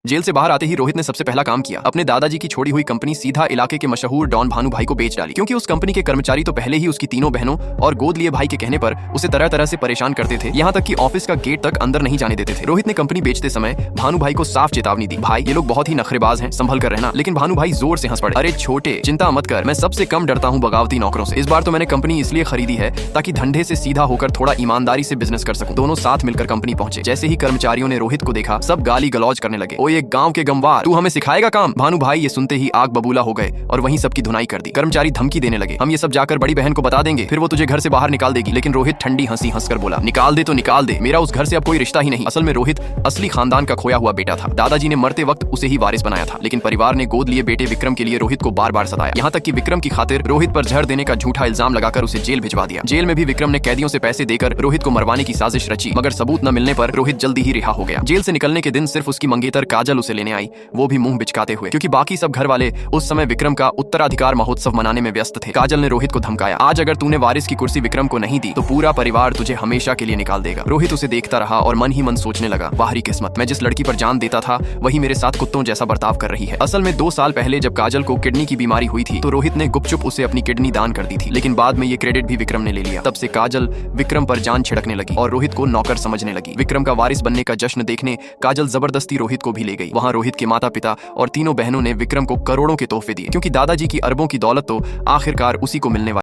Jail से बाहर आते ही रोहित ने सबसे पहला काम किया, अपने दादाजी की छोड़ी हुई कंपनी सीधा इलाके के मशहूर डॉन भानु भाई को बेच डाली, क्योंकि उस कंपनी के कर्मचारी तो पहले ही उसकी तीनों बहनों और गोद लिए भाई के कहने पर उसे तरह तरह से परेशान करते थे, यहाँ तक कि ऑफिस का गेट तक अंदर नहीं जाने देते थे। रोहित ने कंपनी बेचते समय भानु भाई को साफ चेतावनी दी, भाई ये लोग बहुत ही नखरेबाज हैं, संभल कर रहना। लेकिन भानु भाई जोर से हंस पड़े, अरे छोटे चिंता मत कर, मैं सबसे कम डरता हूँ बगावती नौकरों से। इस बार तो मैंने कंपनी इसलिए खरीदी है ताकि धंधे से सीधा होकर थोड़ा ईमानदारी से बिजनेस कर सकूं। दोनों साथ मिलकर कंपनी पहुंचे। जैसे ही कर्मचारियों ने रोहित को देखा, सब गाली गलौज करने लगे, ओ ये गांव के गंवार, तू हमें सिखाएगा काम। भानु भाई ये सुनते ही आग बबूला हो गए और वहीं सबकी धुनाई कर दी। कर्मचारी धमकी देने लगे, हम ये सब जाकर बड़ी बहन को बता देंगे, फिर वो तुझे घर से बाहर निकाल देगी। लेकिन रोहित ठंडी हंसी हंसकर बोला, निकाल दे तो निकाल दे, मेरा उस घर से अब कोई रिश्ता ही नहीं। असल में रोहित असली खानदान का खोया हुआ बेटा था। दादाजी ने मरते वक्त उसे ही वारिस बनाया था, लेकिन परिवार ने गोद लिए बेटे विक्रम के लिए रोहित को बार बार सताया, यहाँ तक कि विक्रम की खातिर रोहित पर जहर देने का झूठा इल्जाम लगाकर उसे जेल भिजवा दिया। जेल में भी विक्रम ने कैदियों से पैसे देकर रोहित को मरवाने की साजिश रची, मगर सबूत न मिलने पर रोहित जल्दी ही रिहा हो गया। जेल से निकलने के दिन सिर्फ उसकी मंगेतर काजल उसे लेने आई, वो भी मुंह बिचकाते हुए, क्योंकि बाकी सब घर वाले उस समय विक्रम का उत्तराधिकार महोत्सव मनाने में व्यस्त थे। काजल ने रोहित को धमकाया, आज अगर तूने वारिस की कुर्सी विक्रम को नहीं दी तो पूरा परिवार तुझे हमेशा के लिए निकाल देगा। रोहित उसे देखता रहा और मन ही मन सोचने लगा, बाहरी किस्मत, मैं जिस लड़की पर जान देता था वही मेरे साथ कुत्तों जैसा बर्ताव कर रही है। असल में 2 साल पहले जब काजल को किडनी की बीमारी हुई थी तो रोहित ने गुपचुप उसे अपनी किडनी दान कर दी थी, लेकिन बाद में ये क्रेडिट भी विक्रम ने ले लिया। तब से काजल विक्रम पर जान छिड़कने लगी और रोहित को नौकर समझने लगी। विक्रम का वारिस बनने का जश्न देखने काजल जबरदस्ती रोहित को भी ले गई। वहाँ रोहित के माता पिता और तीनों बहनों ने विक्रम को करोड़ों के तोहफे दिए, क्योंकि दादाजी की अरबों की दौलत तो आखिरकार उसी को मिलने वाली